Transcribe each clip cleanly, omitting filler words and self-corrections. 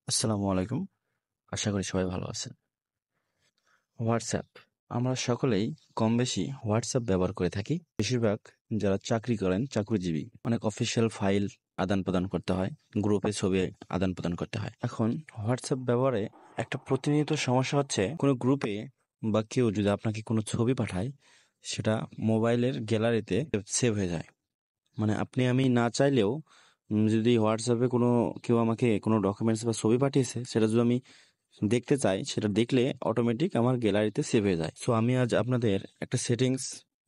আসসালামু আলাইকুম। আশা করি সবাই ভালো আছেন। হোয়াটসঅ্যাপ আমরা সকলেই কম বেশি হোয়াটসঅ্যাপ ব্যবহার করে থাকি। বেশিরভাগ যারা চাকরি করেন, চাকরিজীবী, অনেক অফিসিয়াল ফাইল আদান-প্রদান করতে হয়, গ্রুপে ছবি আদান-প্রদান করতে হয়। এখন হোয়াটসঅ্যাপ ব্যবহারে একটা প্রতিনিয়ত সমস্যা হচ্ছে, কোনো গ্রুপে বা কেউ যদি আপনাকে কোনো ছবি পাঠায়, সেটা মোবাইলের গ্যালারিতে সেভ হয়ে যায়। মানে আপনি আমি না চাইলেও যদি হোয়াটসঅ্যাপে কেউ আমাকে কোনো ডকুমেন্টস বা ছবি পাঠিয়েছে, সেটা যদি আমি দেখতে চাই, সেটা দেখলে অটোমেটিক আমার গ্যালারিতে সেভ হয়ে যায়। সো আমি আজ আপনাদের একটা সেটিংস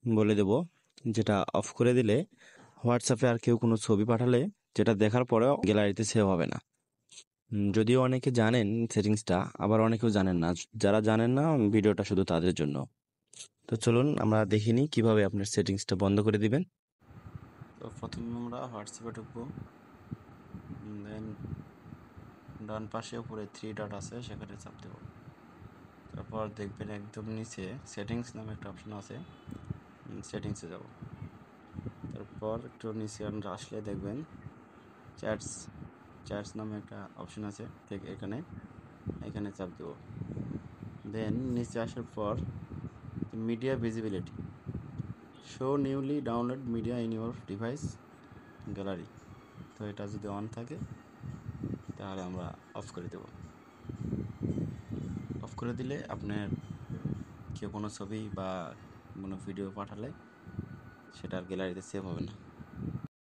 বলে দেব, যেটা অফ করে দিলে হোয়াটসঅ্যাপে আর কেউ কোনো ছবি পাঠালে যেটা দেখার পরেও গ্যালারিতে সেভ হবে না। যদিও অনেকে জানেন সেটিংসটা, আবার অনেকেও জানেন না। যারা জানেন না, ভিডিওটা শুধু তাদের জন্য। তো চলুন আমরা দেখিনি কিভাবে আপনার সেটিংসটা বন্ধ করে দিবেন। তো প্রথমে আমরা হোয়াটসঅ্যাপে ঢুকবো, দেন ডান পাশে উপরে 3 ডট আছে, সেখানে চাপ দেব। তারপর দেখবেন একদম নিচে সেটিংস নামে একটা অপশন আছে, সেটিংসে যাব। তারপর একটু নিচে আমরা আসলে দেখবেন চ্যাটস চ্যাটস নামে একটা অপশন আছে, ঠিক এখানে চাপ দেব। দেন নিচে আসার পর media visibility, show newly download media in your device gallery, তো এটা যদি অন থাকে তাহলে আমরা অফ করে দেব। অফ করে দিলে আপনার কেউ কোনো ছবি বা কোনো ভিডিও পাঠালে সেটার গ্যালারিতে সেভ হবে না।